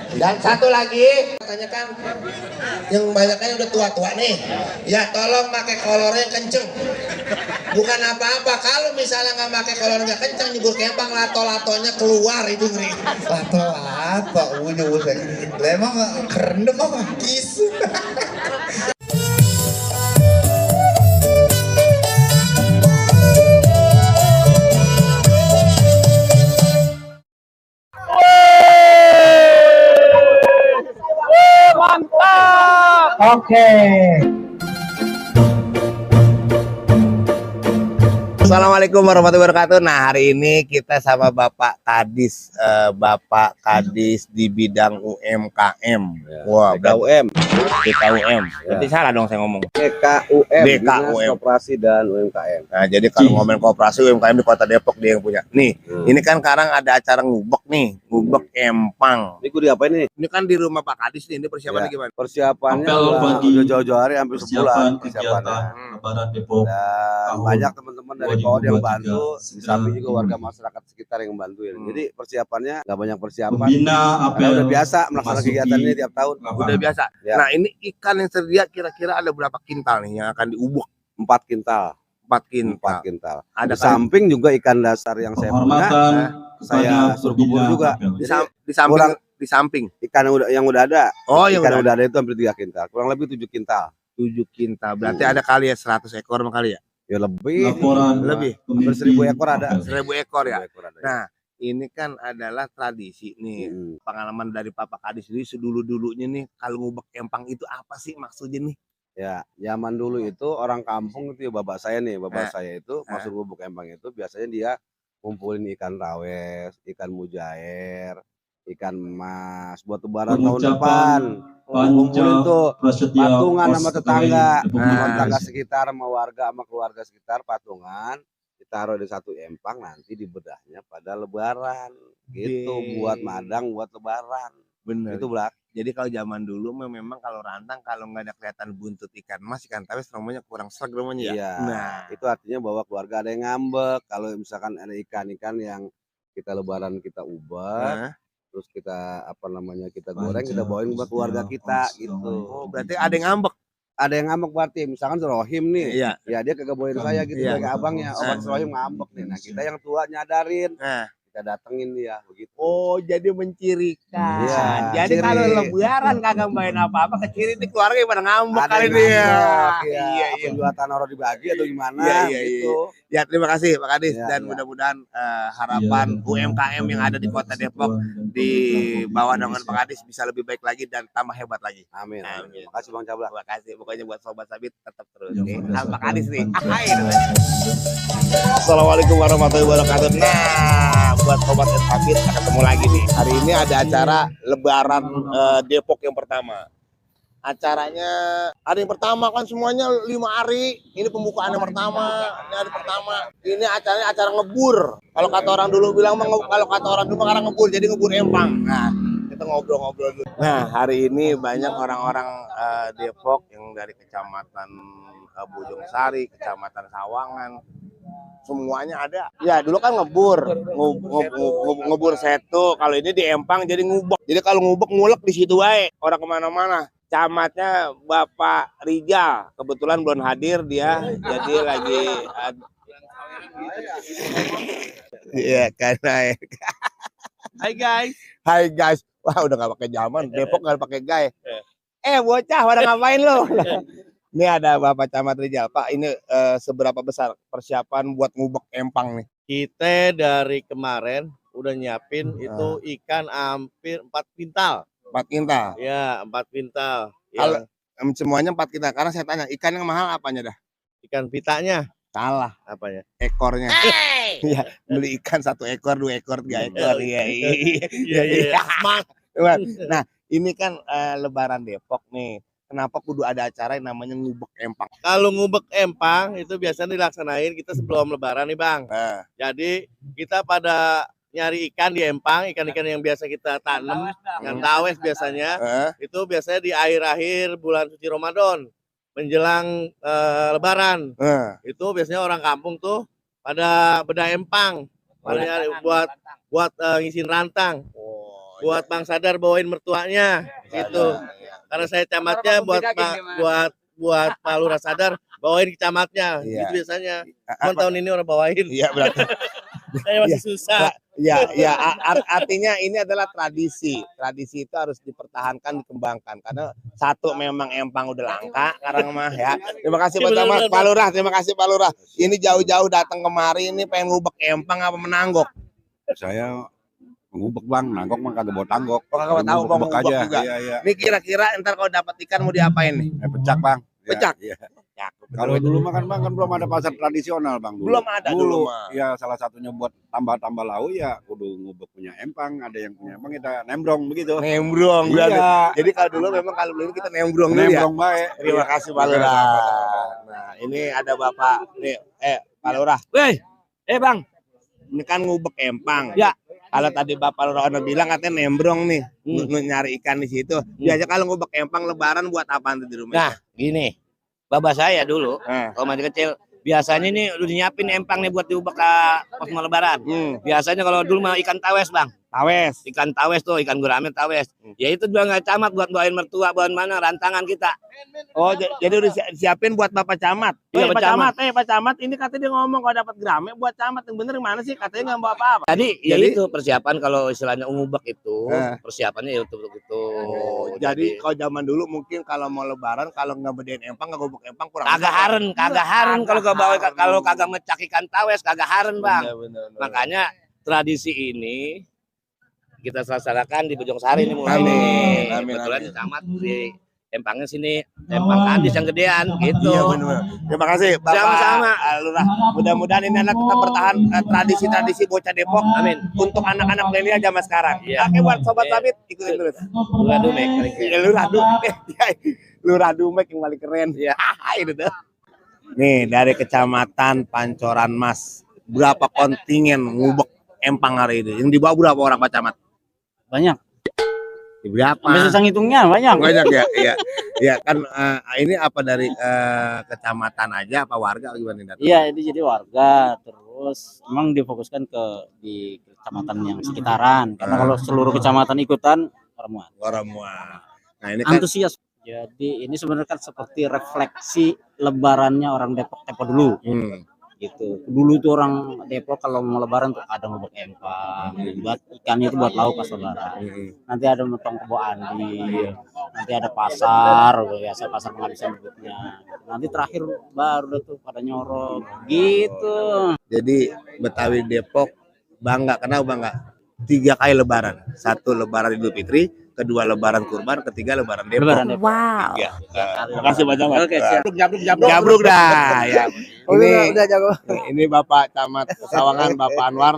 Dan satu lagi, katanya kan yang banyaknya udah tua-tua nih, ya tolong pakai kolornya yang kenceng. Bukan apa-apa, kalau misalnya nggak pakai kolor nggak kenceng, nyebur kempang lato-latonya keluar itu ngeri. Lato-lato, usah. Emang kerendam apa? Kisu. Mantap. Oke. Assalamualaikum warahmatullahi wabarakatuh. Nah, hari ini kita sama Bapak Kadis, Bapak Kadis di bidang UMKM. Wah, DKUM. DKUM. Berarti salah dong saya ngomong. DKUM, Dinas DKUM. Koperasi dan UMKM. Nah, jadi kalau ngomongin koperasi UMKM di Kota Depok dia yang punya. Nih, ini kan sekarang ada acara ngubek nih, ngubek empang. Ini gue diapain nih? Ini kan di rumah Pak Kadis nih, ini persiapannya Ya, gimana? persiapannya Apel bagi udah jauh-jauh hari, hampir sebulan persiapannya. Lebaran Depok. Dan Tahun banyak teman-teman dari POD yang bantu, di 2023. samping juga warga masyarakat sekitar yang membantuin. Jadi persiapannya nggak banyak persiapan. Pembina Karena apel udah biasa melaksanakan memasuki kegiatan ini tiap tahun. lapangan. Udah biasa. Ya. Nah, ini ikan yang tersedia kira-kira ada berapa kintal nih yang akan diubek? 4 kintal. 4 kintal. 4 kintal. Ada Di samping juga ikan dasar yang saya punya, Penghormatan saya kepada suruh kubur pembina juga. apel. di samping kurang- di samping. ikan yang udah ada. Oh, yang ikan udah udah ada itu hampir 3 kintal. Kurang lebih 7 kintal. 7 kintal. Berarti ada kali ya 100 ekor kali ya? Ya lebih. Laporan Lebih. Hampir 1000 ekor ada. apel. 1000 ekor ya. 1000 ekor ada. Nah, ini kan adalah tradisi nih. Pengalaman dari Papa Kadis sendiri sedulu-dulunya nih, kalau ngubek empang itu apa sih maksudnya nih? Ya, zaman dulu itu orang kampung itu ya bapak saya nih, bapak saya itu Eh. masuk gubuk empang itu biasanya dia ngumpulin ikan rawes, ikan mujair, ikan emas buat lebaran tahun depan. Pengucapan Ngumpulin tuh prasetya patungan pos sama pegawai tetangga, Depok sama Dinas. tetangga sekitar, sama warga, sama keluarga sekitar patungan, ditaruh di satu empang nanti dibedahnya pada lebaran. Gitu buat madang buat lebaran. Bener. Itu Blak. Jadi kalau zaman dulu memang kalau rantang kalau nggak ada kelihatan buntut ikan mas, ikan tawes namanya kurang serg namanya ya. Iya. Nah, Itu artinya bahwa keluarga ada yang ngambek. Kalau misalkan ada ikan-ikan yang kita lebaran kita ubah, nah. terus kita kita goreng, kita bawain buat keluarga kita gitu. Oh, berarti ada yang ngambek. Ada yang ngambek berarti, misalkan Rohim nih, Iya. ya dia kagak bawain saya gitu Iya. sebagai abangnya. Oh, Bang Rohim ngambek nih. Nah, kita yang tua nyadarin, Nah. kita datengin dia begitu. Oh, jadi mencirikan. Iya, Jadi ciri. kalau lebaran kagak main apa-apa, keciri nih keluarga pada ngambek Ada kali yang ini ya. ngambek, ya. Iya, Apa iya. juga tanah dibagi atau gimana Iya. gitu. Ya, terima kasih Pak Kadis Iya, dan iya. mudah-mudahan harapan UMKM yang ada di Kota Depok di bawah naungan Pak Kadis bisa lebih baik lagi dan tambah hebat lagi. Amin. Amin. Makasih Bang Cabla. Terima kasih. Pokoknya buat sobat sabit tetap terus. Yang Oke. berdasarkan Pak Kadis nih. peraturan. Assalamualaikum warahmatullahi wabarakatuh. Nah, buat sobat sabit kita ketemu lagi nih. Hari ini ada acara Lebaran Depok yang pertama. Acaranya hari yang pertama kan semuanya 5 hari. Ini pembukaan yang pertama. Ini hari pertama. Ini acaranya acara ngebur. Kalau kata orang dulu bilang kalau kata orang dulu karena ngebur jadi ngebur empang. Nah, kita ngobrol-ngobrol dulu. Nah, hari ini banyak orang-orang Depok yang dari Kecamatan Bojong Sari, Kecamatan Sawangan. Semuanya ada. Ya, dulu kan ngebur setu. Kalau ini di empang jadi ngubek. Jadi kalau ngubek ngulek di situ baik. Orang kemana-mana. Camatnya Bapak Rijal, kebetulan belum hadir dia, jadi lagi iya karena Hai guys, wah udah nggak pakai zaman, Depok nggak pakai gay. Bocah, pada ngapain lo? Ini ada Bapak Camat Rijal, Pak. Ini seberapa besar persiapan buat ngubek empang nih? Kita dari kemarin udah nyiapin itu ikan hampir 4 kintal. 4 kintal. Ya, 4 kintal. Kalau Yang semuanya 4 kintal. Karena saya tanya, ikan yang mahal apanya dah? ikan pitanya Salah, apanya? ekornya. Iya, beli ikan 1 ekor, 2 ekor, 3 ekor. Iya. Nah, ini kan Lebaran Depok nih. Kenapa kudu ada acara yang namanya ngubek empang? Kalau ngubek empang itu biasanya dilaksanain kita sebelum lebaran nih, Bang. Nah, Jadi kita pada nyari ikan di empang, ikan-ikan yang biasa kita tanam, ikan tawes biasanya. Itu biasanya di akhir-akhir bulan suci Ramadan menjelang lebaran. Itu biasanya orang kampung tuh pada bedah empang, pada nyari buat ngisiin rantang. Oh, buat Bang Sadar bawain mertuanya gitu. Karena saya camatnya buat Pak Lurah Sadar bawain ke camatnya Iya. gitu biasanya. Cuman tahun ini orang bawain. Iya berarti. Saya masih susah. Ya, artinya ini adalah tradisi. Tradisi itu harus dipertahankan, dikembangkan. Karena satu memang empang udah langka sekarang mah ya. Terima kasih Pak Camat, Pak Lurah. Terima kasih Pak Lurah. Ini jauh-jauh datang kemari ini pengen ngubek empang apa menanggok? Saya ngubek bang, nanggok mah kagak bawa tanggok. Oh, kagak tahu mau ngubek ngubek juga. Iya. Ini kira-kira ntar kalau dapat ikan mau diapain nih? Pecak bang. Pecak? Iya. Ya, Kalau dulu mah kan bang kan belum ada pasar tradisional bang. Belum ada dulu mah. Ya salah satunya buat tambah-tambah lauk ya kudu ngubek punya empang, ada yang punya empang kita nembrong begitu. Nembrong berarti. Iya. Jadi kalau dulu memang kalau beli kita nembrong dulu ya. Nembrong baik. Terima kasih Pak Lurah. Nah, ini ada Bapak nih, Pak Lurah. Weh, bang, Ini kan ngubek empang. Ya. Kalau tadi Bapak Lurah bilang katanya nembrong nih, nyari ikan di situ. Biasa kalau ngubek empang lebaran buat apaan tuh di rumah? nah gini, bapak saya dulu, Nah. kalau masih kecil, biasanya nih udah nyiapin empang nih buat diubek ke pas mau lebaran. Biasanya kalau dulu mah ikan tawes bang, Tawes. ikan tawes tuh, ikan gurame tawes. Ya itu juga nggak camat buat bawain mertua, bawain mana rantangan kita. Oh, jadi udah siapin buat Bapak Camat. Iya, Pak Pak Camat, Pak Camat, ini katanya dia ngomong kalau dapat grame buat Camat. Yang bener mana sih? Katanya nggak bawa apa-apa. Jadi ya Jadi- itu persiapan kalau istilahnya ngubek itu, persiapannya ya untuk itu. Jadi kalau zaman dulu mungkin kalau mau lebaran kalau nggak bedain empang nggak ngubek empang kurang. kagak haren kalau gak bawa kalau kagak mecak ikan tawes kagak haren bang. Bener. Makanya tradisi ini kita laksanakan di Bojong Sari ini mulai Amin, nih. amin, Kebetulan amin. camat di empangnya sini, empang kandis yang gedean gitu. Iya benar. Terima kasih Bapak Sama-sama. Lurah. Mudah-mudahan ini anak tetap bertahan tradisi-tradisi bocah Depok. Amin. Untuk anak-anak milenial zaman sekarang. Iya. Oke buat sobat Sabit ikutin terus. Lurah Dumek paling keren. Ya, Lurah Dumek yang paling keren. Ya, itu tuh. Nih dari Kecamatan Pancoran Mas, berapa kontingen ngubek empang hari ini? Yang dibawa berapa orang Pak Camat? Banyak. Berapa? Bisa ngitungnya banyak. Banyak ya, iya. Iya kan ini apa dari kecamatan aja apa warga gimana nih? Iya, ini jadi warga terus memang difokuskan di kecamatan yang sekitaran. Karena kalau seluruh kecamatan ikutan Orang semua. Nah, ini kan antusias. Jadi ini sebenarnya kan seperti refleksi lebarannya orang Depok tempo dulu. Gitu. Dulu tuh orang Depok kalau mau lebaran tuh ada ngubek empang, buat ikannya itu buat lauk pas lebaran. Nanti ada metong kebo andi, nanti ada pasar, biasa pasar penghabisan berikutnya. Nanti terakhir baru tuh pada nyorok gitu. jadi Betawi Depok bangga, kenapa bangga? 3 kali lebaran. 1 lebaran Idul Fitri, kedua lebaran kurban, ketiga lebaran Depok. Lebaran Depok. Wow. Ya. Terima kasih Pak Camat. Oke, siap. Jabruk dah ya. Ini udah jago. ini Bapak Camat Sawangan Bapak Anwar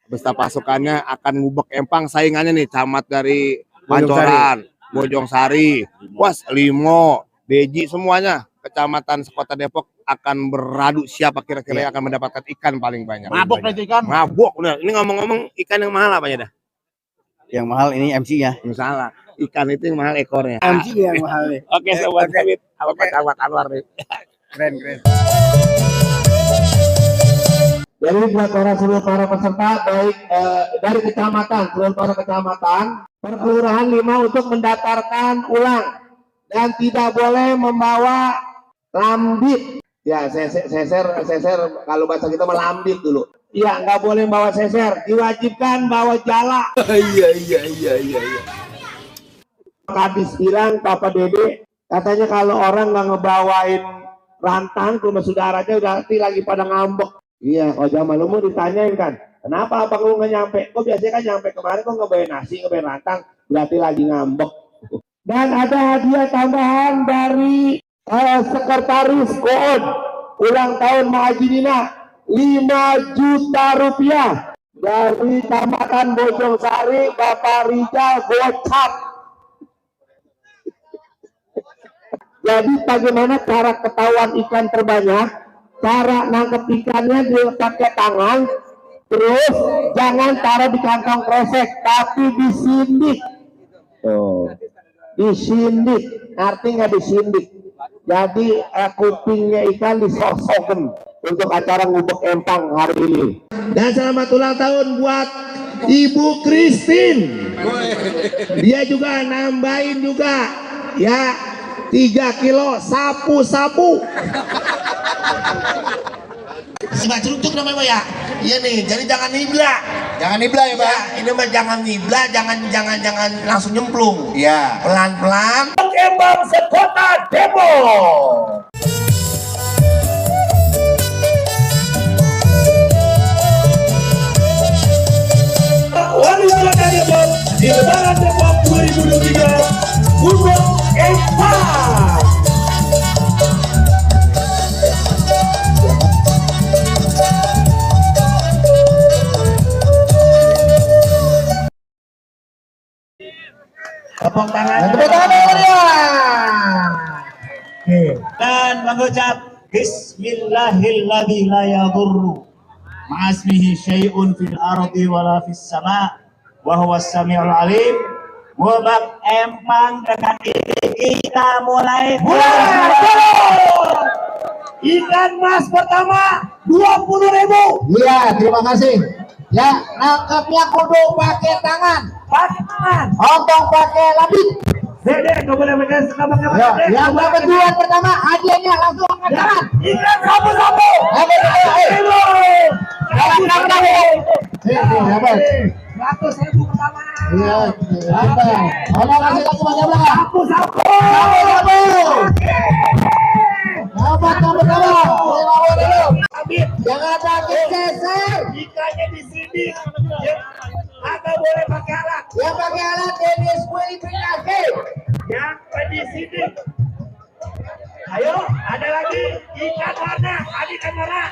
beserta pasukannya akan ngubek empang saingannya nih camat dari Pancoran, Bojong Sari, Was, Limo, Beji semuanya kecamatan sekota Depok akan beradu siapa kira-kira yang akan mendapatkan ikan paling banyak. Mabok banyak. berarti ikan. Mabok bener. Ini ngomong-ngomong ikan yang mahal apa ya dah? Yang mahal ini MC-nya. Salah. Ikan itu yang mahal ekornya. MC yang mahal nih. Oke, sobat Sabit. Apa Pak Camat Anwar nih? Keren. Jadi buat seluruh para peserta baik dari kecamatan, seluruh para kecamatan, per kelurahan 5 untuk mendatarkan ulang dan tidak boleh membawa lambit. Ya, seser kalau bahasa kita melambit dulu. Iya, nggak boleh bawa seser, diwajibkan bawa jala. Iya. Kadis bilang Bapak Dede, katanya kalau orang nggak ngebawain rantang ke rumah saudaranya berarti lagi pada ngambek. Iya, kalau zaman lu mau ditanyain kan, kenapa abang lu nggak nyampe? Kok biasanya kan nyampe kemarin kok ngebawain nasi, ngebawain rantang, berarti lagi ngambek. Dan ada hadiah tambahan dari sekretaris Koon ulang tahun Mahaji Nina 5 juta rupiah dari Kecamatan Bojong Sari, Bapak Rijal Gocap. Jadi bagaimana cara ketahuan ikan terbanyak? Cara nangkep ikannya dia pakai tangan, terus jangan taruh di kantong kresek, tapi disindik. Tuh, disindik, artinya disindik. Jadi kupingnya ikan disosokin untuk acara ngubek empang hari ini. Dan selamat ulang tahun buat Ibu Christine. Dia juga nambahin juga ya 3 kilo sapu-sapu. Mbak cerutuk namanya Mbak ya. Iya nih, jadi jangan nibla. Jangan nibla ya, Pak. Ya, ini mah jangan nibla, jangan langsung nyemplung. Iya. Pelan-pelan. Kembang sekota Depok. Wali Kota Depok di Lebaran Depok 2023 Gubuk Empang. Tepuk tangan. Tepuk tangan ya. Dan mengucap Bismillahilladzi la yadurru ma'asmihi syai'un fil ardi wala fis sama' wa huwas samiul alim. Gubuk Empang dengan ini kita mulai. Ikan mas pertama 20.000. Iya, terima kasih. Ya, nangkapnya kudu pakai tangan. Pakai tangan. Otong pakai labit. Dede, kau boleh pakai sekabak-kabak. Ya, yang kedua pertama hadiahnya langsung angkat tangan. Ikan sapu-sapu. Sapu-sapu pertama. Iya, apa? Orang kasih lagi banyak belakang. Sapu-sapu. Sapu-sapu. Jangan pakai geser. Ikannya di sini. Atau boleh pakai alat. Yang pakai alat Dennis kualifikasi. Yang di sini. Ayo, ada lagi ikan warna. Ada ikan warna.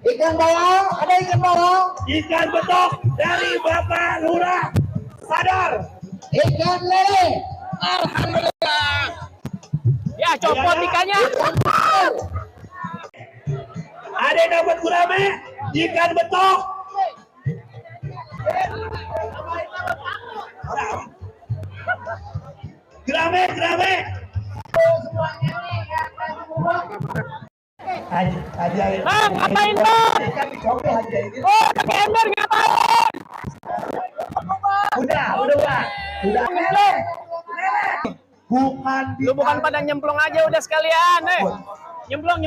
Ikan bawang, ada ikan bawang. Ikan betok dari Bapak Lurah Sadar. Ikan lele. Alhamdulillah. Ya, copot ikannya. Ada yang dapat gurame, ikan betok. Gerame. Bang, ngapain bang? Oh, pakai ember ngapain? Udah. Lele. Bukan pada nyemplung aja udah sekalian, Nyemplung.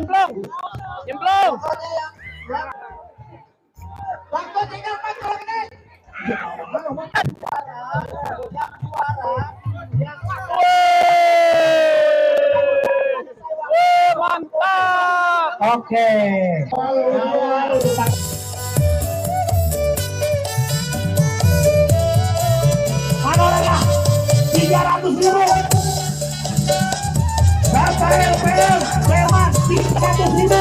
Mantap. Oke. Panorama 300.000. Rafael Pelman 300.000.